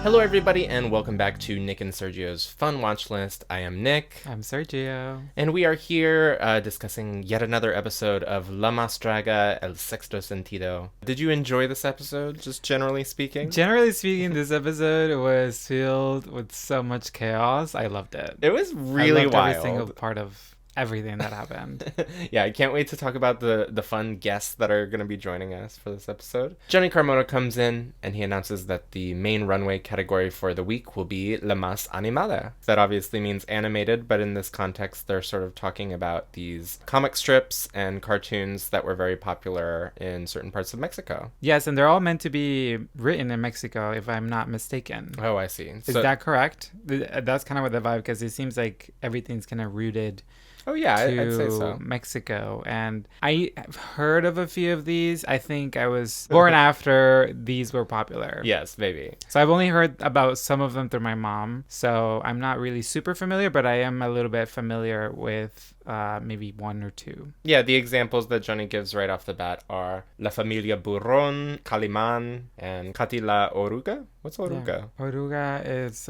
Hello everybody and welcome back to Nick and Sergio's Fun Watch List. I am Nick. I'm Sergio. And we are here discussing yet another episode of La Más Draga, El Sexto Sentido. Did you enjoy this episode, just generally speaking? Generally speaking, this episode was filled with so much chaos. I loved it. It was really wild. Every single part of everything that happened. Yeah, I can't wait to talk about the fun guests that are going to be joining us for this episode. Johnny Carmona comes in and he announces that the main runway category for the week will be La Más Animada. That obviously means animated, but in this context they're sort of talking about these comic strips and cartoons that were very popular in certain parts of Mexico. Yes, and they're all meant to be written in Mexico, if I'm not mistaken. Oh, I see. Is that correct? That's kind of what the vibe, because it seems like everything's kind of rooted. Oh yeah, I'd say so. Mexico, and I have heard of a few of these. I think I was born after these were popular. Yes, maybe. So I've only heard about some of them through my mom, so I'm not really super familiar, but I am a little bit familiar with maybe one or two. Yeah, the examples that Johnny gives right off the bat are La Familia Burrón, Calimán, and Katy la Oruga. What's Oruga? Yeah. Oruga is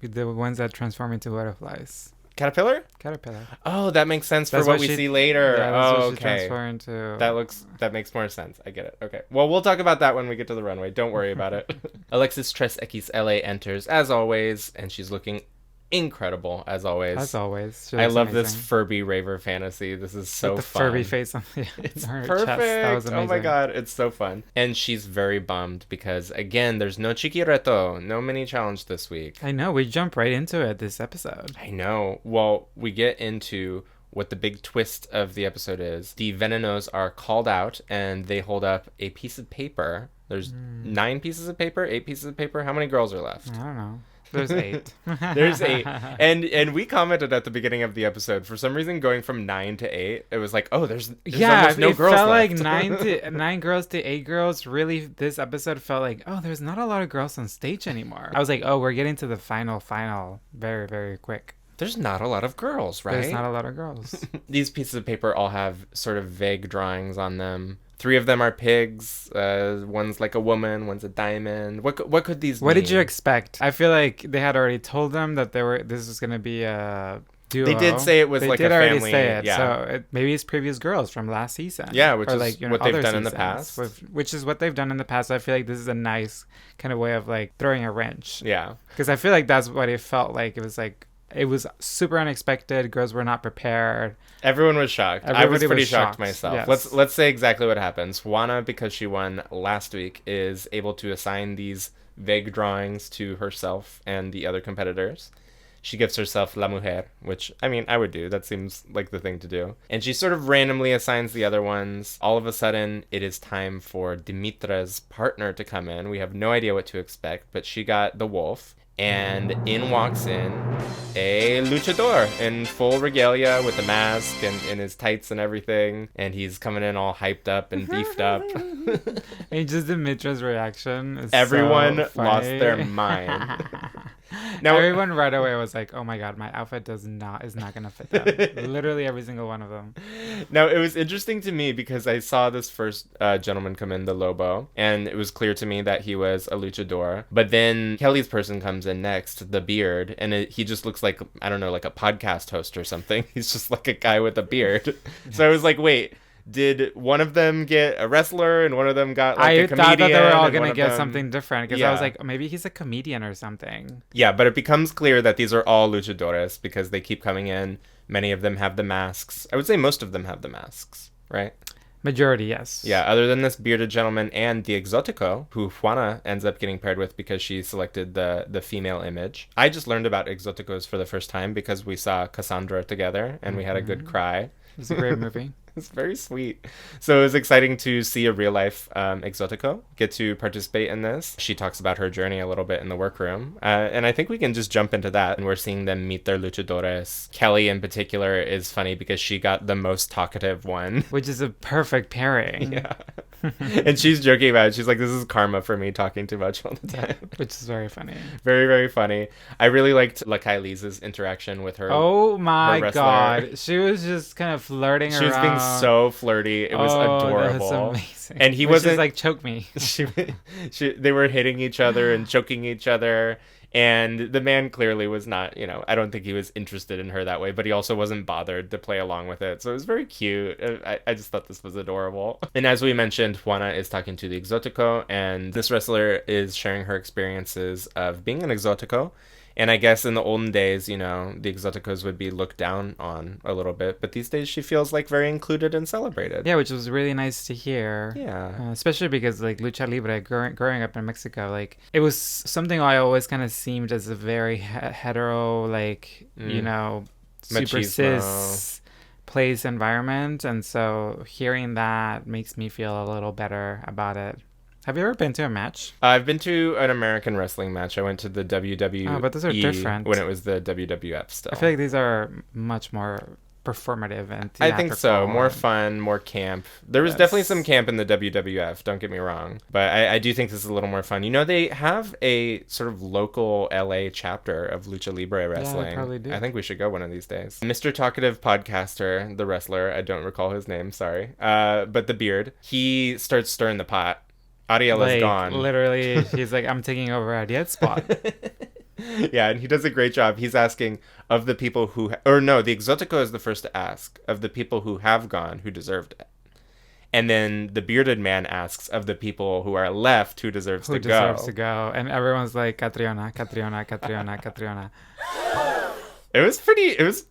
the ones that transform into butterflies. Caterpillar? Caterpillar. Oh, that makes sense for what we see later. Yeah, that's oh, what okay. She transfer into. That makes more sense. I get it. Okay. Well, we'll talk about that when we get to the runway. Don't worry about it. Alexis Tres XLA enters as always, and she's looking incredible as always. As always. I love this Furby raver fantasy. This is so the fun. Furby face on it's her perfect. chest. That was amazing. Oh my god, it's so fun. And she's very bummed because again, there's no Chiquireto, no mini challenge this week. I know, we jump right into it this episode. I know. Well, we get into what the big twist of the episode is. The Venenos are called out and they hold up a piece of paper. There's 9 pieces of paper, 8 pieces of paper. How many girls are left? I don't know. There's 8. There's 8. And we commented at the beginning of the episode, for some reason going from 9 to 8, it was like, oh, there's almost no girls left. It felt like 9 girls to 8 girls. Really, this episode felt like, oh, there's not a lot of girls on stage anymore. I was like, oh, we're getting to the final very, very quick. There's not a lot of girls, right? There's not a lot of girls. These pieces of paper all have sort of vague drawings on them. 3 of them are pigs. One's like a woman. One's a diamond. What could these mean? What did you expect? I feel like they had already told them that this was going to be a duo. They did say it was like a family. They did already say it. Yeah. So maybe it's previous girls from last season. Yeah, which is like, what they've done in the past. Which is what they've done in the past. I feel like this is a nice kind of way of like throwing a wrench. Yeah. Because I feel like that's what it felt like. It was super unexpected. Girls were not prepared. Everyone was shocked. I was pretty shocked myself. Yes. Let's say exactly what happens. Juana, because she won last week, is able to assign these vague drawings to herself and the other competitors. She gives herself La Mujer, which, I mean, I would do. That seems like the thing to do. And she sort of randomly assigns the other ones. All of a sudden, it is time for Dimitra's partner to come in. We have no idea what to expect, but she got the wolf. And in walks in a luchador in full regalia with the mask and in his tights and everything. And he's coming in all hyped up and beefed up. And just Dimitra's reaction is everyone so funny. lost their mind. Now, everyone right away was like, oh my god, my outfit is not going to fit them. Literally every single one of them. Now, it was interesting to me because I saw this first gentleman come in, the Lobo, and it was clear to me that he was a luchador. But then Kelly's person comes in next, the beard, and he just looks like, I don't know, like a podcast host or something. He's just like a guy with a beard. Yes. So I was like, wait. Did one of them get a wrestler and one of them got like a comedian? I thought that they were all going to get something different because I was like, oh, maybe he's a comedian or something. Yeah, but it becomes clear that these are all luchadores because they keep coming in. Many of them have the masks. I would say most of them have the masks, right? Majority, yes. Yeah, other than this bearded gentleman and the Exotico, who Juana ends up getting paired with because she selected the female image. I just learned about Exoticos for the first time because we saw Cassandra together and we had a good cry. It was a great movie. It's very sweet. So it was exciting to see a real life Exotico get to participate in this. She talks about her journey a little bit in the workroom. And I think we can just jump into that. And we're seeing them meet their luchadores. Kelly in particular is funny because she got the most talkative one. Which is a perfect pairing. Yeah. And she's joking about it. She's like, this is karma for me talking too much all the time. Which is very funny. Very, very funny. I really liked Lakai Lee's interaction with her. Oh my her god. She was just kind of flirting around. She was being so flirty. It was adorable. That was amazing. And he wasn't like, choke me. They were hitting each other and choking each other. And the man clearly was not, I don't think he was interested in her that way, but he also wasn't bothered to play along with it. So it was very cute. I just thought this was adorable. And as we mentioned, Juana is talking to the Exotico, and this wrestler is sharing her experiences of being an Exotico. And I guess in the olden days, the Exoticos would be looked down on a little bit. But these days she feels like very included and celebrated. Yeah, which was really nice to hear. Yeah. Especially because like Lucha Libre, growing up in Mexico, like it was something I always kind of seemed as a very hetero, like, super Machismo. cis place environment. And so hearing that makes me feel a little better about it. Have you ever been to a match? I've been to an American wrestling match. I went to the WWE. Oh, but those are different. When it was the WWF still. I feel like these are much more performative and theatrical. I think so. More fun, more camp. There was definitely some camp in the WWF, don't get me wrong. But I do think this is a little more fun. They have a sort of local LA chapter of Lucha Libre wrestling. Yeah, they probably do. I think we should go one of these days. Mr. Talkative Podcaster, the wrestler, I don't recall his name, sorry. But the beard, he starts stirring the pot. Ariela's gone. Literally, he's like, I'm taking over Ariel's spot. Yeah, and he does a great job. He's asking of the people who... the Exotico is the first to ask of the people who have gone, who deserved it. And then the bearded man asks of the people who are left, who deserves to go. Who deserves to go. And everyone's like, Catriona, Catriona, Catriona, Catriona. It was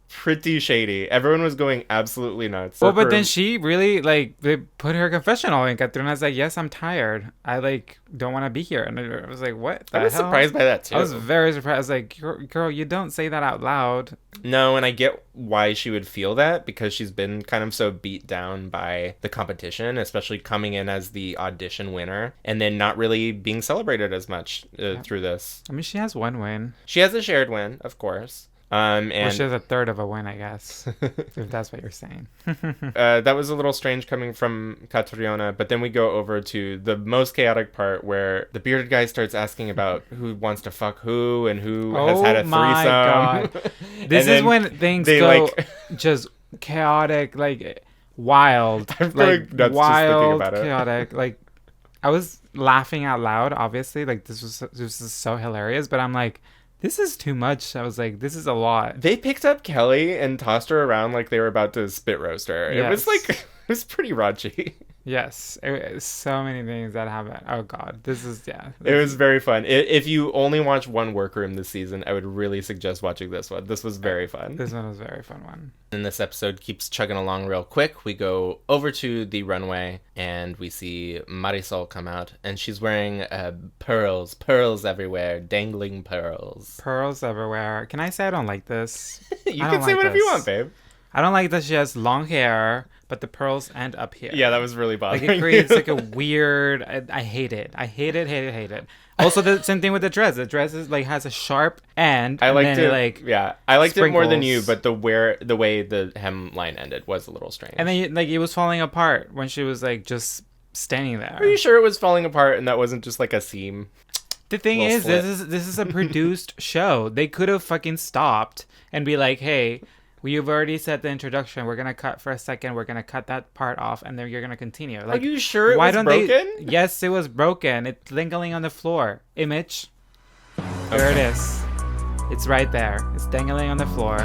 pretty shady. Everyone was going absolutely nuts. Well, but then she really, they put her confessional, and Catriona's like, yes, I'm tired. I, don't want to be here. And I was like, what the hell? I was surprised by that, too. I was very surprised. I was like, girl, you don't say that out loud. No, and I get why she would feel that, because she's been kind of so beat down by the competition, especially coming in as the audition winner, and then not really being celebrated as much through this. I mean, she has one win. She has a shared win, of course. And she has a third of a win, I guess, if that's what you're saying. That was a little strange coming from Catriona, but then we go over to the most chaotic part where the bearded guy starts asking about who wants to fuck who and who has had a threesome. My God. This is when things go just chaotic, wild. I'm going nuts wild, just thinking about it. chaotic. I was laughing out loud, obviously. This was so hilarious, but I'm like, this is too much. I was like, this is a lot. They picked up Kelly and tossed her around like they were about to spit roast her. Yes. It was pretty raunchy. Yes. So many things that happened. Oh, God. It was very fun. If you only watch one workroom this season, I would really suggest watching this one. This was very fun. This one was a very fun one. And this episode keeps chugging along real quick. We go over to the runway and we see Marisol come out. And she's wearing pearls everywhere, dangling pearls. Pearls everywhere. Can I say I don't like this? You can say whatever you want, babe. I don't like that she has long hair, but the pearls end up here. Yeah, that was really bothering. It creates a weird... I hate it. I hate it. Also, the same thing with the dress. The dress is has a sharp end. I liked it. I liked it more than you, but the way the hemline ended was a little strange. And then it was falling apart when she was just standing there. Are you sure it was falling apart and that wasn't just a seam? The thing is, this is a produced show. They could have fucking stopped and be like, hey, we've already said the introduction. We're going to cut for a second. We're going to cut that part off, and then you're going to continue. Are you sure it was broken? Yes, it was broken. It's dangling on the floor. Image. There it is. It's right there. It's dangling on the floor.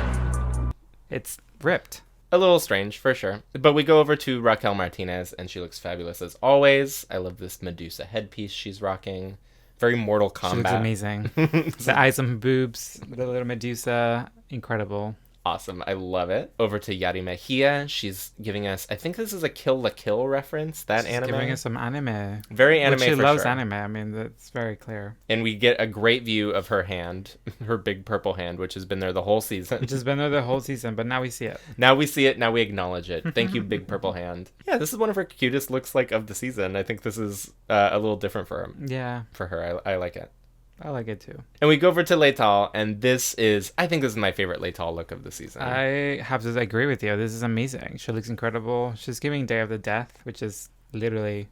It's ripped. A little strange, for sure. But we go over to Raquel Martinez, and she looks fabulous as always. I love this Medusa headpiece she's rocking. Very Mortal Kombat. She looks amazing. The eyes on her boobs, the little Medusa. Incredible. Awesome. I love it. Over to Yari Mejia. She's giving us, I think this is a Kill la Kill reference, she's anime. Giving us some anime. Very anime, she loves anime. I mean, that's very clear. And we get a great view of her hand, her big purple hand, which has been there the whole season. But now we see it. Now we see it. Now we acknowledge it. Thank you, big purple hand. Yeah, this is one of her cutest looks of the season. I think this is a little different for her. Yeah. For her. I like it. I like it too. And we go over to Leital, and I think this is my favorite Leital look of the season. I have to agree with you. This is amazing. She looks incredible. She's giving Day of the Death, which is literally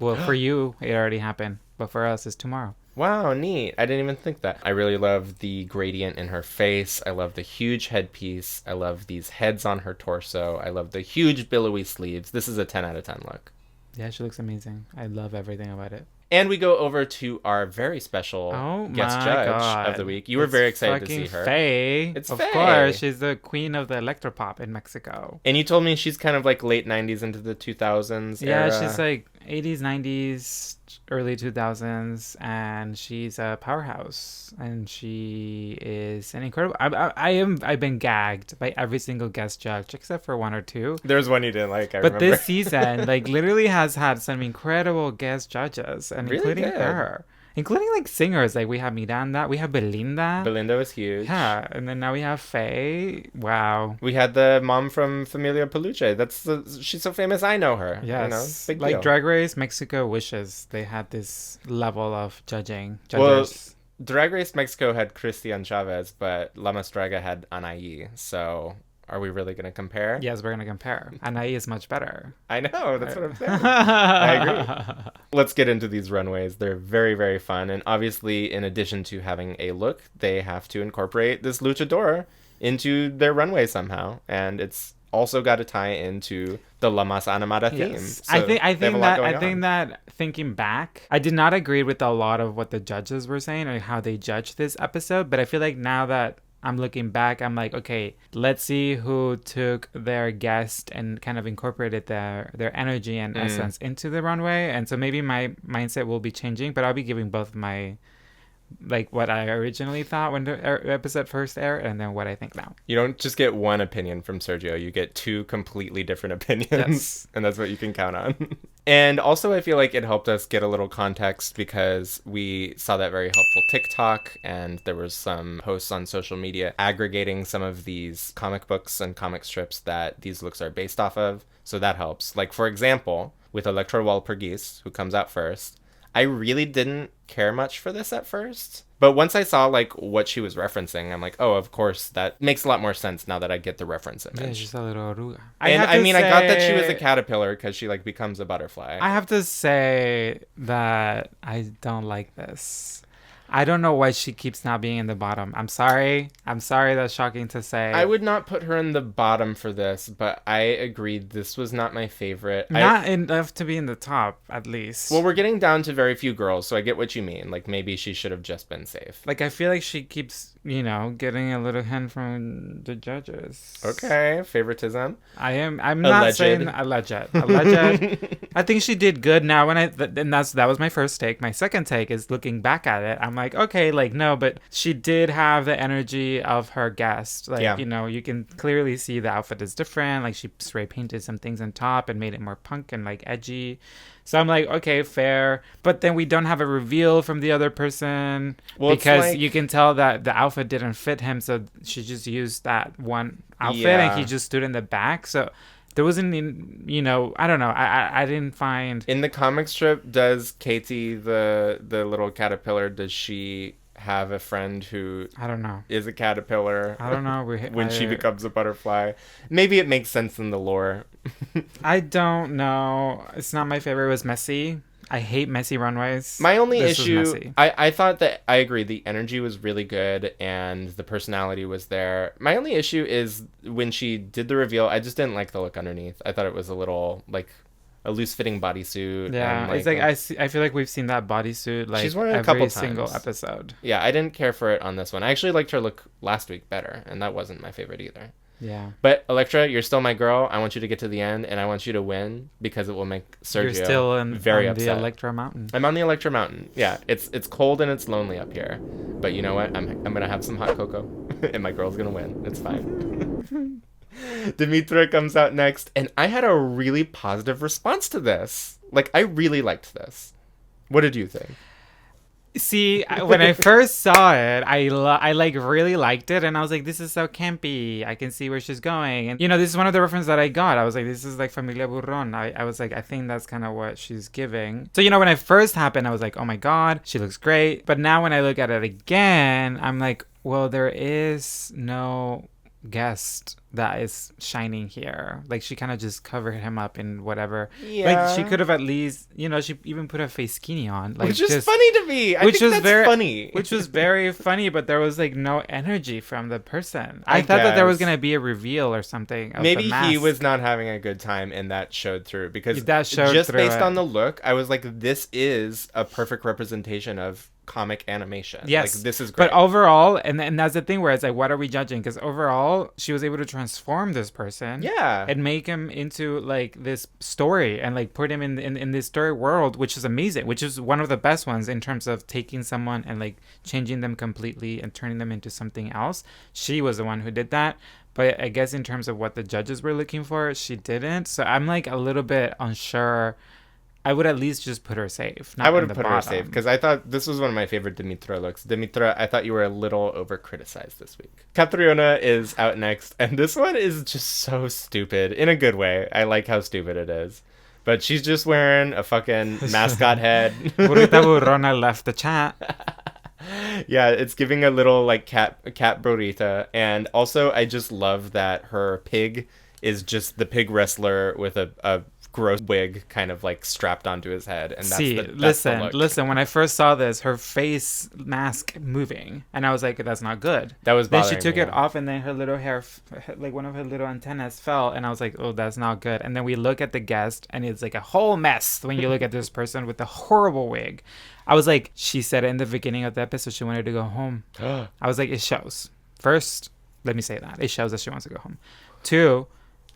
Well, for you, it already happened, but for us, it's tomorrow. Wow, neat. I didn't even think that. I really love the gradient in her face. I love the huge headpiece. I love these heads on her torso. I love the huge billowy sleeves. This is a 10 out of 10 look. Yeah, she looks amazing. I love everything about it. And we go over to our very special guest judge of the week. You were very excited to see her. Faye. It's of Faye. Of course, she's the queen of the electropop in Mexico. And you told me she's kind of like late 90s into the 2000s era. Yeah, she's like 80s, 90s, early 2000s, and she's a powerhouse. And she is an incredible... I've been gagged by every single guest judge, except for one or two. There's one you didn't like, I remember. But this season, like, literally has had some incredible guest judges, and really including good. her. Including, like, singers. Like, we have Miranda, we have Belinda. Belinda was huge. Yeah, and then now we have Faye. Wow. We had the mom from Familia Peluche. She's so famous, I know her. Yes. You know, big like, deal. Drag Race Mexico wishes they had this level of judging. Well, Judges. Drag Race Mexico had Christian Chavez, but La Mas Draga had Anaí. So... are we really going to compare? Yes, we're going to compare. Anaí is much better. I know, that's what I'm saying. I agree. Let's get into these runways. They're very, very fun. And obviously, in addition to having a look, they have to incorporate this luchador into their runway somehow. And it's also got to tie into the La Mas Animada theme. Yes. So I think that thinking back, I did not agree with a lot of what the judges were saying or how they judged this episode. But I feel like now that I'm looking back, I'm like, okay, let's see who took their guest and kind of incorporated their energy and essence into the runway. And so maybe my mindset will be changing, but I'll be giving both my, like, what I originally thought when the episode first aired and then what I think now. You don't just get one opinion from Sergio, you get two completely different opinions. Yes. And that's what you can count on. And also I feel like it helped us get a little context because we saw that very helpful TikTok and there was some posts on social media aggregating some of these comic books and comic strips that these looks are based off of. So that helps. Like, for example, with Electra Walpurgis, who comes out first, I really didn't care much for this at first. But once I saw, like, what she was referencing, I'm like, oh, of course, that makes a lot more sense now that I get the reference image. Yeah, she's a little oruga. I got that she was a caterpillar because she, like, becomes a butterfly. I have to say that I don't like this. I don't know why she keeps not being in the bottom. I'm sorry. That's shocking to say. I would not put her in the bottom for this, but I agreed this was not my favorite. Not enough to be in the top, at least. Well, we're getting down to very few girls, so I get what you mean. Like, maybe she should have just been safe. Like, I feel like she keeps, getting a little hint from the judges. Okay, favoritism. I'm not saying alleged. I think she did good. Now, that was my first take. My second take is looking back at it. I'm like, okay, like, no, but she did have the energy of her guest. Like, yeah. You can clearly see the outfit is different. Like, she spray painted some things on top and made it more punk and, like, edgy. So I'm like, okay, fair. But then we don't have a reveal from the other person because you can tell that the outfit didn't fit him. So she just used that one outfit and he just stood in the back. So there wasn't, I don't know. I didn't find... In the comic strip, does Katie, the little caterpillar, does she have a friend who... I don't know. ...is a caterpillar? I don't know. When she becomes a butterfly. Maybe it makes sense in the lore. I don't know. It's not my favorite. It was messy. I hate messy runways. My only issue, I thought that, I agree, the energy was really good and the personality was there. My only issue is when she did the reveal, I just didn't like the look underneath. I thought it was a little, like, a loose-fitting bodysuit. Yeah, and, like, I feel like we've seen that bodysuit, like, she's worn it every a couple single times. Episode. Yeah, I didn't care for it on this one. I actually liked her look last week better, and that wasn't my favorite either. Yeah. But Electra, you're still my girl. I want you to get to the end, and I want you to win because it will make Sergio You're still very on upset. the Electra Mountain. I'm on the Electra Mountain. Yeah, it's cold and it's lonely up here. But you know what? I'm gonna have some hot cocoa, and my girl's gonna win. It's fine. Dimitra comes out next, and I had a really positive response to this. Like, I really liked this. What did you think? See, when I first saw it, I like really liked it, and I was like, this is so campy. I can see where she's going. And, this is one of the references that I got. I was like, this is like Familia Burron. I was like, I think that's kind of what she's giving. So, when it first happened, I was like, oh my God, she looks great. But now when I look at it again, I'm like, well, there is no guest that is shining here. Like, she kind of just covered him up in whatever. Yeah. Like, she could have at least, you know, she even put a face skinny on. Like, which is funny to me. I think that's funny. Which was very funny, but there was, like, no energy from the person. I thought that there was going to be a reveal or something of maybe the mask. He was not having a good time, and that showed through. Because that showed just through based it. on the look, I was like, this is a perfect representation of comic animation. Yes. Like, this is great. But overall, and that's the thing where it's like, what are we judging? Because overall, she was able to transform this person. Yeah. And make him into, like, this story and, like, put him in this story world, which is amazing, which is one of the best ones in terms of taking someone and, like, changing them completely and turning them into something else. She was the one who did that. But I guess in terms of what the judges were looking for, she didn't. So I'm, like, a little bit unsure. I would at least just put her safe. I would have put her safe because I thought this was one of my favorite Dimitra looks. Dimitra, I thought you were a little over-criticized this week. Catriona is out next, and this one is just so stupid in a good way. I like how stupid it is. But she's just wearing a fucking mascot head. Burrita Burrona left the chat. Yeah, it's giving a little, like, cat burrita. And also, I just love that her pig is just the pig wrestler with a gross wig kind of, like, strapped onto his head. And that's the look. Listen, when I first saw this, her face mask moving, and I was like, that's not good. That was bothering Then she took me. it off, and then her little hair, like, one of her little antennas fell, and I was like, oh, that's not good. And then we look at the guest, and it's like a whole mess when you look at this person with a horrible wig. I was like, she said in the beginning of the episode she wanted to go home. I was like, it shows. First, let me say that. It shows that she wants to go home. Two,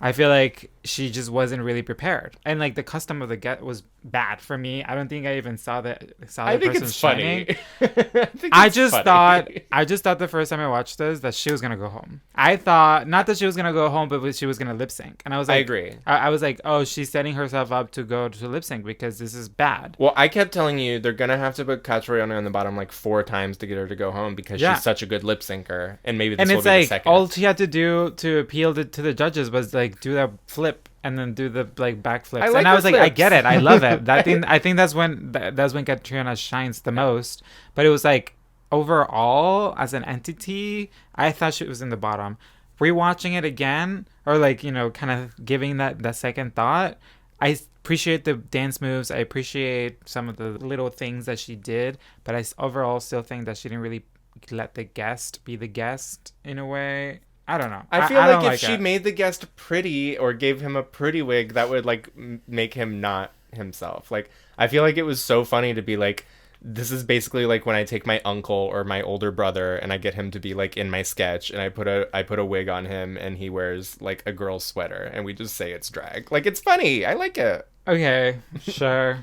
I feel like she just wasn't really prepared, and, like, the custom of the get was bad for me. I don't think I even saw the I think person it's shining. funny. I just thought the first time I watched this that she was gonna go home. I thought not that she was gonna go home, but she was gonna lip sync, and I was like, I agree. I was like, oh, she's setting herself up to go to lip sync because this is bad. Well, I kept telling you they're gonna have to put Catriona on the bottom like 4 times to get her to go home because she's such a good lip syncer, and maybe this will be the second. All she had to do to appeal to the judges was, like, do that flip and then do the, like, backflips. And I was like, I get it, I love it. I think that's when Catriona shines the most. But it was like, overall as an entity, I thought she was in the bottom. Rewatching it again, or, like, you know, kind of giving that second thought, I appreciate the dance moves. I appreciate some of the little things that she did, but I overall still think that she didn't really let the guest be the guest in a way. I don't know. I feel like if she made the guest pretty or gave him a pretty wig, that would, like, make him not himself. Like, I feel like it was so funny to be like, this is basically like when I take my uncle or my older brother and I get him to be, like, in my sketch, and I put a wig on him and he wears, like, a girl's sweater and we just say it's drag. Like, it's funny. I like it. Okay, sure.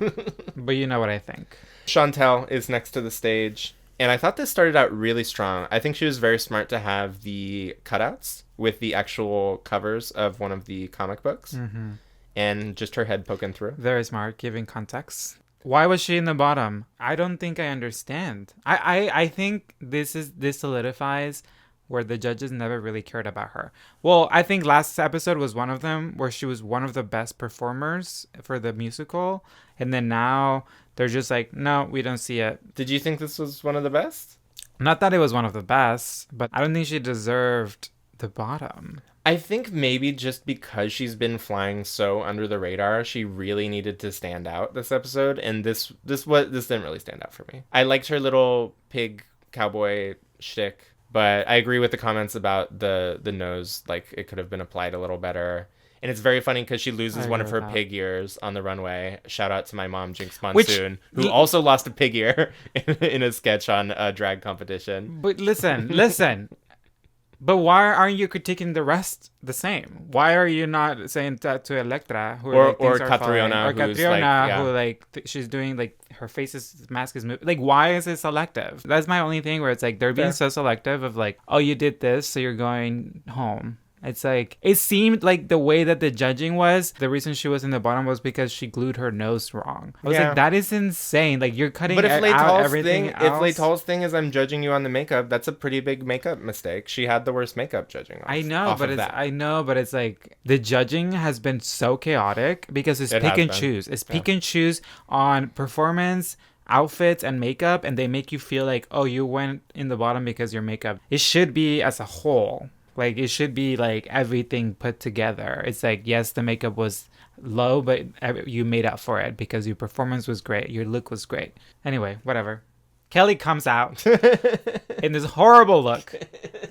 But you know what I think. Chantel is next to the stage. And I thought this started out really strong. I think she was very smart to have the cutouts with the actual covers of one of the comic books. Mm-hmm. And just her head poking through. Very smart, giving context. Why was she in the bottom? I don't think I understand. I think this solidifies where the judges never really cared about her. Well, I think last episode was one of them where she was one of the best performers for the musical. And then now they're just like, no, we don't see it. Did you think this was one of the best? Not that it was one of the best, but I don't think she deserved the bottom. I think maybe just because she's been flying so under the radar, she really needed to stand out this episode. And this didn't really stand out for me. I liked her little pig cowboy shtick, but I agree with the comments about the nose. Like, it could have been applied a little better. And it's very funny because she loses one of her pig ears on the runway. Shout out to my mom, Jinx Monsoon, who also lost a pig ear in a sketch on a drag competition. But listen. But why aren't you critiquing the rest the same? Why are you not saying that to Electra, who or Catriona, who, like, she's doing, like, her face's mask is moving? Like, why is it selective? That's my only thing where it's like they're being so selective of, like, oh, you did this, so you're going home. It's like, it seemed like the way that the judging was, the reason she was in the bottom was because she glued her nose wrong. I was like, that is insane. Like, you're cutting out everything else. If Leital's thing is I'm judging you on the makeup, that's a pretty big makeup mistake. She had the worst makeup judging. I know, but it's like the judging has been so chaotic because it's pick and choose. It's pick and choose on performance, outfits, and makeup, and they make you feel like, oh, you went in the bottom because your makeup. It should be as a whole. Like, it should be like everything put together. It's like, yes, the makeup was low, but you made up for it because your performance was great. Your look was great. Anyway, whatever. Kelly comes out in this horrible look.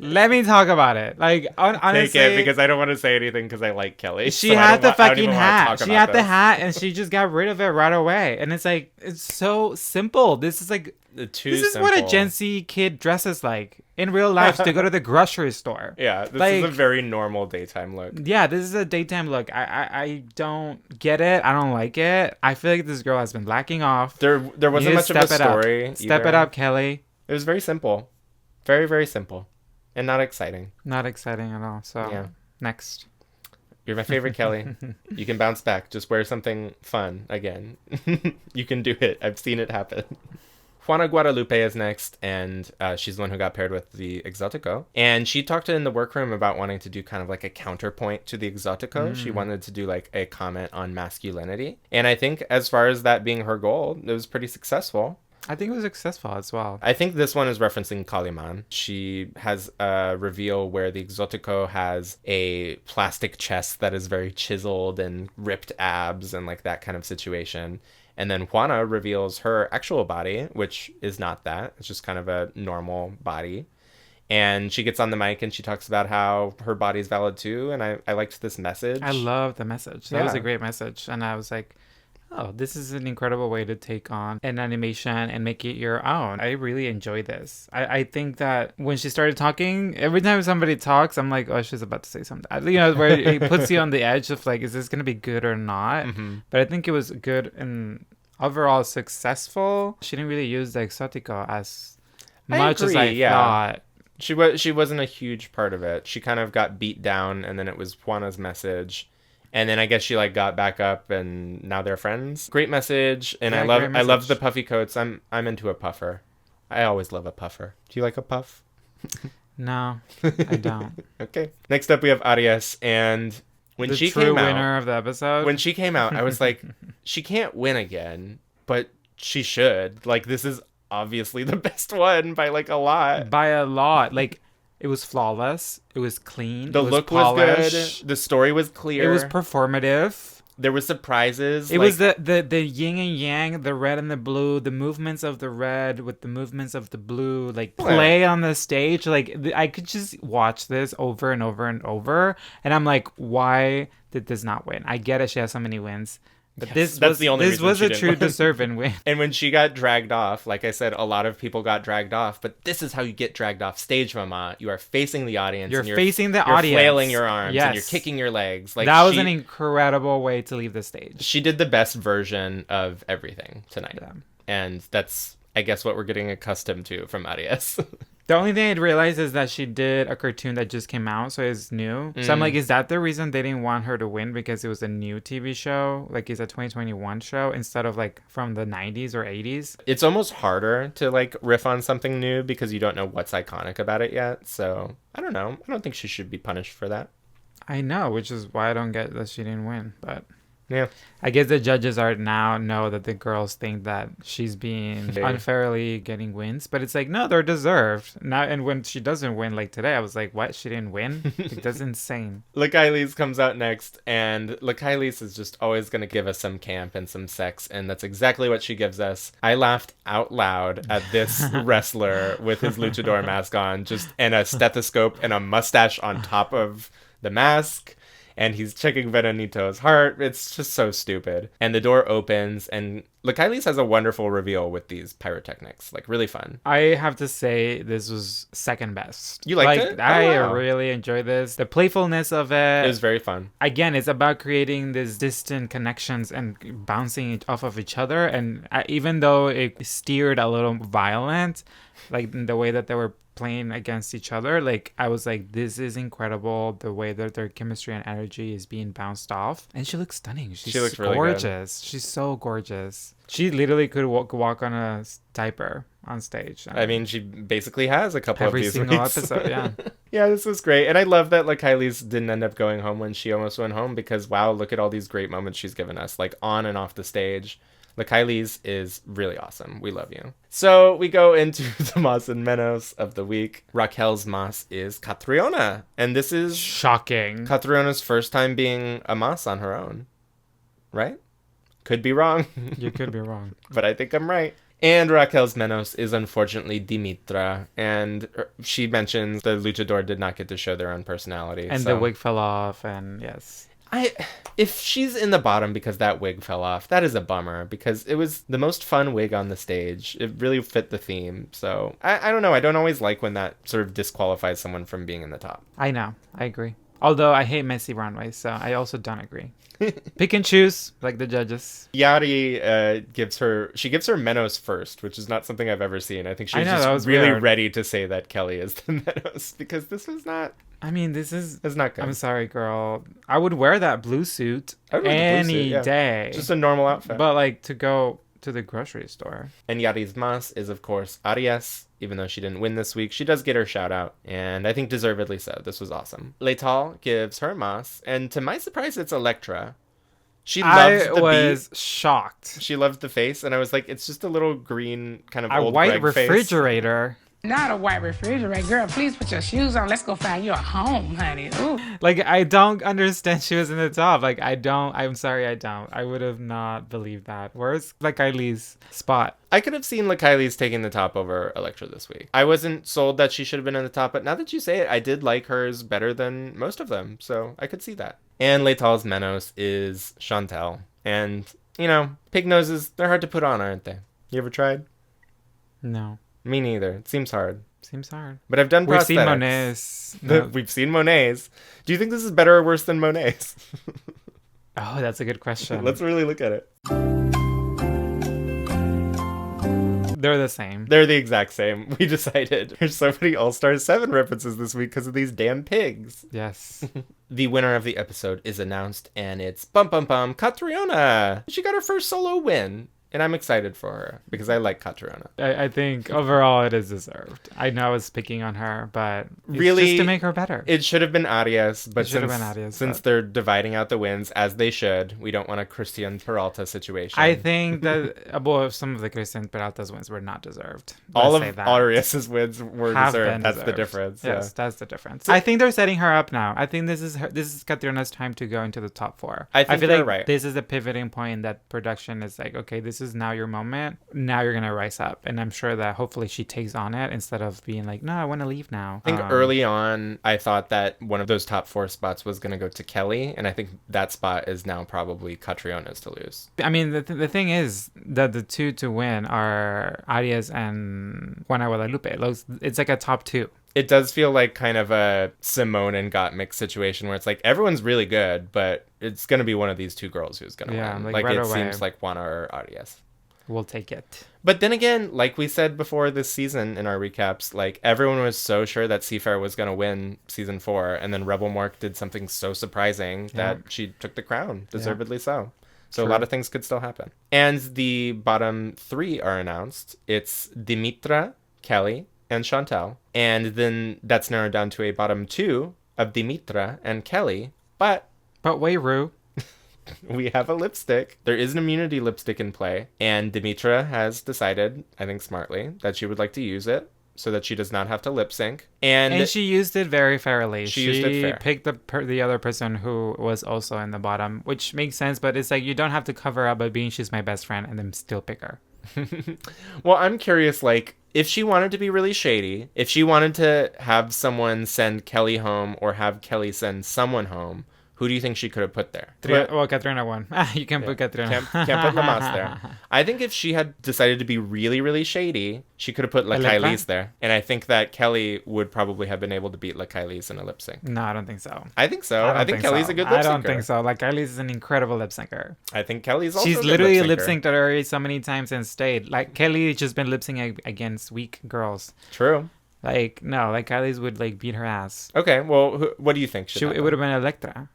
Let me talk about it. Like, honestly, take it because I don't want to say anything because I like Kelly. She had the fucking hat. She had the hat, and she just got rid of it right away. And it's like, it's so simple. This is like, this is what a Gen Z kid dresses like in real life to go to the grocery store. Yeah, this is a very normal daytime look. Yeah, this is a daytime look. I don't get it. I don't like it. I feel like this girl has been lacking off. There wasn't much of a story. Step it up, Kelly. It was very simple. Very, very simple. And not exciting. Not exciting at all. So, yeah. Next. You're my favorite, Kelly. You can bounce back. Just wear something fun again. You can do it. I've seen it happen. Juana Guadalupe is next, and she's the one who got paired with the Exotico. And she talked in the workroom about wanting to do kind of like a counterpoint to the Exotico. She wanted to do like a comment on masculinity. And I think as far as that being her goal, it was pretty successful. I think it was successful as well. I think this one is referencing Kaliman. She has a reveal where the Exotico has a plastic chest that is very chiseled and ripped abs and like that kind of situation. And then Juana reveals her actual body, which is not that. It's just kind of a normal body. And she gets on the mic and she talks about how her body's valid too. And I liked this message. I love the message. That was a great message. And I was like, oh, this is an incredible way to take on an animation and make it your own. I really enjoy this. I think that when she started talking, every time somebody talks, I'm like, oh, she's about to say something. You know, where it puts you on the edge of like, is this going to be good or not? Mm-hmm. But I think it was good and overall successful. She didn't really use the Exotico as much as I thought. She wasn't a huge part of it. She kind of got beat down, and then it was Juana's message. And then I guess she like got back up, and now they're friends. Great message, and I love the puffy coats. I'm into a puffer. I always love a puffer. Do you like a puff? No, I don't. Okay. Next up, we have Arias, and when she came out, winner of the episode. When she came out, I was like, she can't win again, but she should. Like, this is obviously the best one by like a lot. By a lot, like. It was flawless. It was clean. The look was good. The story was clear. It was performative. There were surprises. It was the yin and yang, the red and the blue, the movements of the red with the movements of the blue, like play on the stage. Like I could just watch this over and over and over, and I'm like, why did this not win? I get it. She has so many wins. But yes, this was a true deserving win. And when she got dragged off, like I said, a lot of people got dragged off. But this is how you get dragged off stage, Mama. You are facing the audience. You're facing the audience. You're flailing your arms and you're kicking your legs. Like that was an incredible way to leave the stage. She did the best version of everything tonight. Yeah. And that's, I guess, what we're getting accustomed to from Arias. The only thing I realized is that she did a cartoon that just came out, so it's new. So I'm like, is that the reason they didn't want her to win? Because it was a new TV show? Like, it's a 2021 show instead of, like, from the 90s or 80s? It's almost harder to, like, riff on something new because you don't know what's iconic about it yet. So, I don't know. I don't think she should be punished for that. I know, which is why I don't get that she didn't win, but... Yeah. I guess the judges know that the girls think that she's being unfairly getting wins, but it's like, no, they're deserved. Now, and when she doesn't win, like today, I was like, what? She didn't win? Like, that's insane. Lakailis comes out next, and Lakailis is just always going to give us some camp and some sex, and that's exactly what she gives us. I laughed out loud at this wrestler with his luchador mask on, just and a stethoscope and a mustache on top of the mask. And he's checking Veronito's heart. It's just so stupid. And the door opens, and Lakailis has a wonderful reveal with these pyrotechnics. Like, really fun. I have to say, this was second best. You liked it? I really enjoyed this. The playfulness of it. It was very fun. Again, it's about creating these distant connections and bouncing off of each other. And even though it steered a little violent, like the way that they were playing against each other, like I was like, this is incredible, the way that their chemistry and energy is being bounced off. And she looks stunning. She looks gorgeous. Really good. She's so gorgeous. She literally could walk on a diaper on stage. I mean, she basically has a couple of these every single episode. Yeah. Yeah, this was great. And I love that Lakailis didn't end up going home when she almost went home, because wow, look at all these great moments she's given us, like on and off the stage. Kylie's is really awesome. We love you. So we go into the Mas and Menos of the week. Raquel's Mas is Catriona. And this is shocking. Catriona's first time being a Mas on her own. Right? Could be wrong. You could be wrong. But I think I'm right. And Raquel's Menos is unfortunately Dimitra. And she mentions the luchador did not get to show their own personality. And the wig fell off, and yes. If she's in the bottom because that wig fell off, that is a bummer because it was the most fun wig on the stage. It really fit the theme. So I don't know. I don't always like when that sort of disqualifies someone from being in the top. I know. I agree. Although I hate messy Runway, so I also don't agree. Pick and choose, like the judges. Yari gives her Menos first, which is not something I've ever seen. I think she was just really weird. ready to say that Kelly is the Menos because this was not. I mean, it's not good. I'm sorry, girl. I would wear that blue suit any day. Just a normal outfit. But like to go to the grocery store. And Yari's Mas is, of course, Arias. Even though she didn't win this week, she does get her shout out. And I think deservedly so. This was awesome. Letal gives her Mas. And to my surprise, it's Elektra. She loves the was shocked. She loved the face. And I was like, it's just a little green kind of a old white Greg refrigerator. Face. Not a white refrigerator. Girl, please put your shoes on. Let's go find you a home, honey. Ooh. Like, I don't understand she was in the top. Like, I'm sorry, I don't. I would have not believed that. Where's, like, Kylie's spot? I could have seen Kylie's taking the top over Elektra this week. I wasn't sold that she should have been in the top, but now that you say it, I did like hers better than most of them. So I could see that. And Letal's Menos is Chantel. And, pig noses, they're hard to put on, aren't they? You ever tried? No. Me neither. It seems hard. But I've done prosthetics. We've seen Monet's. No. We've seen Monet's. Do you think this is better or worse than Monet's? Oh, that's a good question. Let's really look at it. They're the same. They're the exact same. We decided. There's so many All-Star 7 references this week because of these damn pigs. Yes. The winner of the episode is announced, and it's Catriona. She got her first solo win. And I'm excited for her because I like Catriona. I think overall it is deserved. I know I was picking on her, but really, just to make her better. It should have been Arias, but since they're dividing out the wins as they should, we don't want a Christian Peralta situation. I think that some of the Christian Peralta's wins were not deserved. All of Arias's wins were deserved. That's the difference. Yes, that's the difference. I think they're setting her up now. I think this is Catriona's time to go into the top 4. I feel like right. This is a pivoting point that production is like, okay, this is now your moment. Now you're gonna rise up, and I'm sure that hopefully she takes on it instead of being like, no, I want to leave now. I think early on I thought that one of those top 4 spots was gonna go to Kelly, and I think that spot is now probably Catriona's to lose. I mean, the thing is that the 2 to win are Arias and Juana Guadalupe. It's like a top 2. It does feel like kind of a Simone and Gottmik situation where it's like everyone's really good, but it's going to be one of these 2 girls who's going to win. Like right it away. Seems like Juana or Arias. We'll take it. But then again, like we said before this season in our recaps, like everyone was so sure that Seafair was going to win season 4, and then Rebel Mork did something so surprising that she took the crown, deservedly so. So True. A lot of things could still happen. And the bottom 3 are announced. It's Dimitra, Kelly, and Chantel. And then that's narrowed down to a bottom 2 of Dimitra and Kelly. But wait, Rue. We have a lipstick. There is an immunity lipstick in play. And Dimitra has decided, I think smartly, that she would like to use it so that she does not have to lip sync. And she used it very fairly. She used it fair. Picked the other person who was also in the bottom, which makes sense, but it's like you don't have to cover up by being she's my best friend and then still pick her. Well, I'm curious, like, if she wanted to be really shady, if she wanted to have someone send Kelly home or have Kelly send someone home, who do you think she could have put there? Catriona won. You can put Catriona. Can't put Lamas there. I think if she had decided to be really, really shady, she could have put La Kylie's there. And I think that Kelly would probably have been able to beat La Kylie's in a lip sync. No, I don't think so. I think so. I think Kelly's a good lip syncer. I don't think so. La Kylie's is an incredible lip syncer. I think Kelly's also She's a good literally lip lip synced already so many times and stayed. Like, Kelly's just been lip syncing against weak girls. True. Like, no, like Kylie's would like beat her ass. Okay, well, what do you think? It would have been Elektra.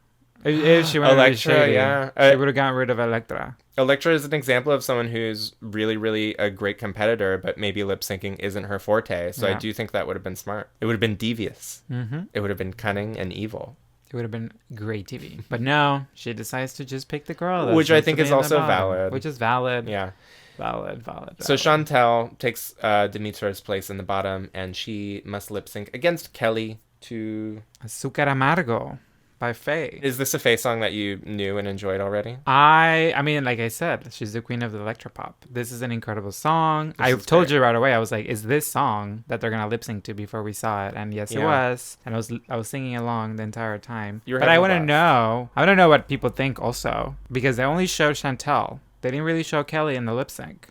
If she went Elektra, yeah. She would have gotten rid of Elektra. Elektra is an example of someone who's really, really a great competitor, but maybe lip syncing isn't her forte. So I do think that would have been smart. It would have been devious. Mm-hmm. It would have been cunning and evil. It would have been great TV. But no, she decides to just pick the girl. Which I think is also valid. Which is valid. Yeah. Valid. So Chantel takes Dimitra's place in the bottom, and she must lip sync against Kelly to Azúcar Amargo by Faye. Is this a Faye song that you knew and enjoyed already? I mean, like I said, she's the queen of the electropop. This is an incredible song. I told you right away. I was like, is this song that they're gonna lip sync to before we saw it? And yes, it was. And I was singing along the entire time. But I want to know. I want to know what people think also, because they only showed Chantel. They didn't really show Kelly in the lip sync.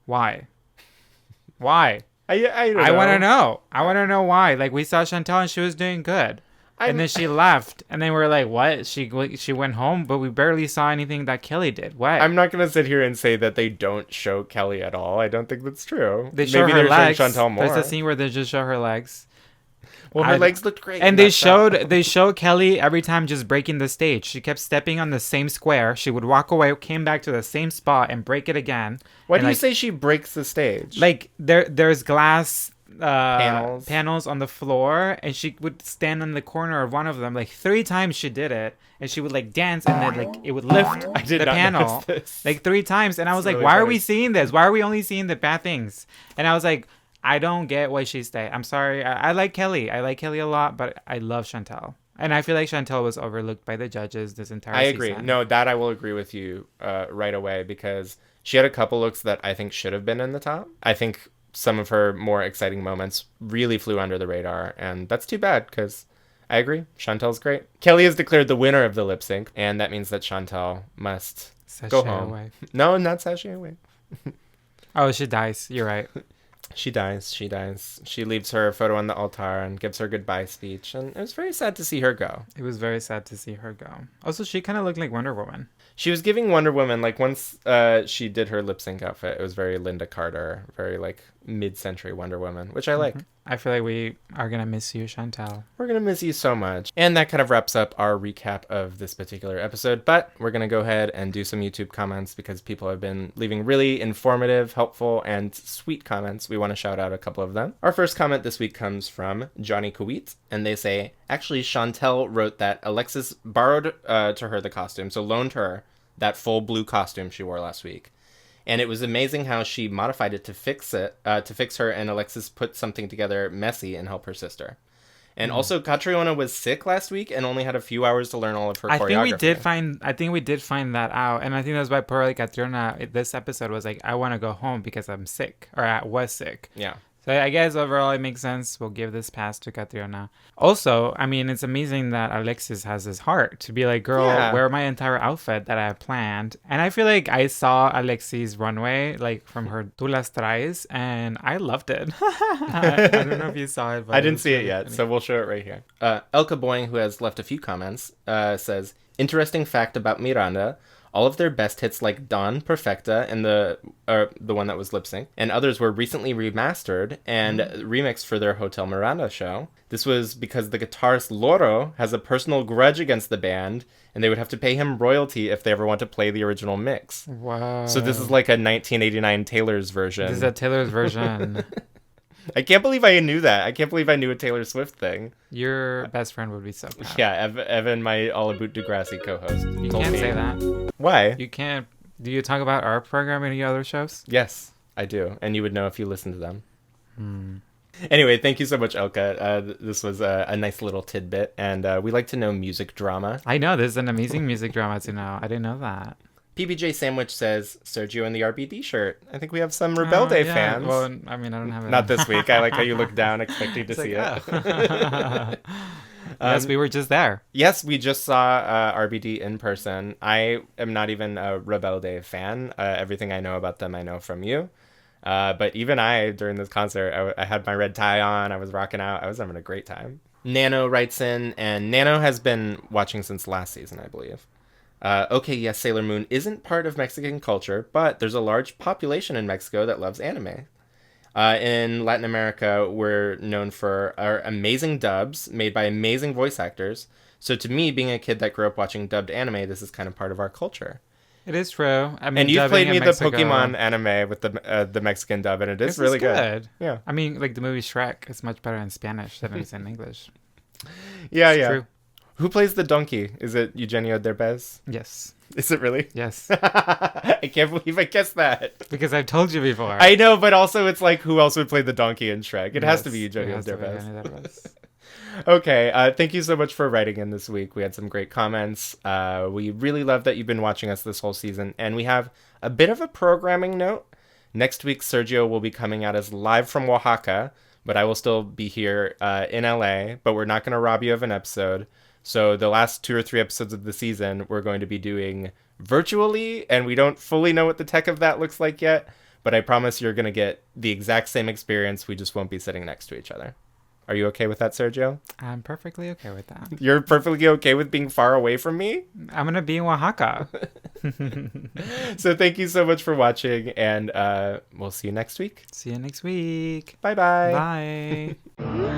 Why? I don't know. I want to know. I want to know why. Like, we saw Chantel and she was doing good. And then she left. And then we're like, what? She went home, but we barely saw anything that Kelly did. What? I'm not going to sit here and say that they don't show Kelly at all. I don't think that's true. They show her legs. Chantel more. There's a scene where they just show her legs. Well, her legs looked great. And they showed Kelly every time just breaking the stage. She kept stepping on the same square. She would walk away, came back to the same spot, and break it again. Why do you say she breaks the stage? Like, there's glass panels on the floor, and she would stand on the corner of one of them. Like 3 times she did it, and she would like dance, and then like it would lift the panel like 3 times. And I was like, why are we seeing this? Why are we only seeing the bad things? And I was like, I don't get why she stayed. I'm sorry. I like Kelly. I like Kelly a lot, but I love Chantel. And I feel like Chantel was overlooked by the judges this entire season. I agree. No, that I will agree with you right away, because she had a couple looks that I think should have been in the top. I think some of her more exciting moments really flew under the radar, and that's too bad, because I agree. Chantel's great. Kelly is declared the winner of the lip sync, and that means that Chantel must go home. Away. No, not sashay away. Oh, she dies. You're right. She dies. She leaves her photo on the altar and gives her goodbye speech. And it was very sad to see her go. It was very sad to see her go. Also, she kind of looked like Wonder Woman. She was giving Wonder Woman, like, once she did her lip sync outfit, it was very Linda Carter, very, like, mid-century Wonder Woman, which I like. I feel like we are going to miss you, Chantel. We're going to miss you so much. And that kind of wraps up our recap of this particular episode. But we're going to go ahead and do some YouTube comments, because people have been leaving really informative, helpful, and sweet comments. We want to shout out a couple of them. Our first comment this week comes from Johnny Kuwait, and they say, actually, Chantel wrote that Alexis borrowed to her the costume, so loaned her that full blue costume she wore last week. And it was amazing how she modified it to fix her, and Alexis put something together messy and help her sister. And also, Catriona was sick last week and only had a few hours to learn all of her choreography. I think we did find that out, and I think that's why poor Catriona this episode was like, I want to go home because I'm sick, or I was sick. Yeah. So I guess overall it makes sense. We'll give this pass to Catriona. Also, I mean, it's amazing that Alexis has this heart to be like, girl, wear my entire outfit that I have planned. And I feel like I saw Alexis' runway, like from her Tu Las Traes, and I loved it. I don't know if you saw it. But I didn't see it yet, so we'll show it right here. Elka Boying, who has left a few comments, says, interesting fact about Miranda. All of their best hits like Dawn, Perfecta, and the one that was lip sync, and others were recently remastered and remixed for their Hotel Miranda show. This was because the guitarist Loro has a personal grudge against the band, and they would have to pay him royalty if they ever want to play the original mix. Wow. So this is like a 1989 Taylor's version. This is a Taylor's version. I can't believe I knew that. I can't believe I knew a Taylor Swift thing. Your best friend would be so proud. Yeah, Evan, my All About Degrassi co-host. You can't say that. Why? You can't. Do you talk about our program in any other shows? Yes, I do. And you would know if you listened to them. Anyway, thank you so much, Elka. This was a nice little tidbit. And we like to know music drama. I know. This is an amazing music drama to know. I didn't know that. PBJ Sandwich says, Sergio in the RBD shirt. I think we have some Rebelde fans. Well, I mean, I don't have it. Not this week. I like how you look down expecting to see it. Yes, we were just there. Yes, we just saw RBD in person. I am not even a Rebelde fan. Everything I know about them, I know from you. But even I, during this concert, I had my red tie on. I was rocking out. I was having a great time. Nano writes in, and Nano has been watching since last season, I believe. Okay, yes, Sailor Moon isn't part of Mexican culture, but there's a large population in Mexico that loves anime. In Latin America, we're known for our amazing dubs made by amazing voice actors. So to me, being a kid that grew up watching dubbed anime, this is kind of part of our culture. It is true. I mean, and you played me the Pokemon anime with the Mexican dub, and it is really good. Yeah. I mean, like the movie Shrek is much better in Spanish than it is in English. Yeah. True. Who plays the donkey? Is it Eugenio Derbez? Yes. Is it really? Yes. I can't believe I guessed that. Because I've told you before. I know, but also it's like, who else would play the donkey in Shrek? It has to be Yes, Eugenio it has to be Derbez. Eugenio Derbez. Okay, thank you so much for writing in this week. We had some great comments. We really love that you've been watching us this whole season. And we have a bit of a programming note. Next week, Sergio will be coming out as live from Oaxaca, but I will still be here in LA, but we're not going to rob you of an episode. So the last 2 or 3 episodes of the season, we're going to be doing virtually, and we don't fully know what the tech of that looks like yet, but I promise you're going to get the exact same experience. We just won't be sitting next to each other. Are you okay with that, Sergio? I'm perfectly okay with that. You're perfectly okay with being far away from me? I'm going to be in Oaxaca. So thank you so much for watching, and we'll see you next week. See you next week. Bye-bye. Bye.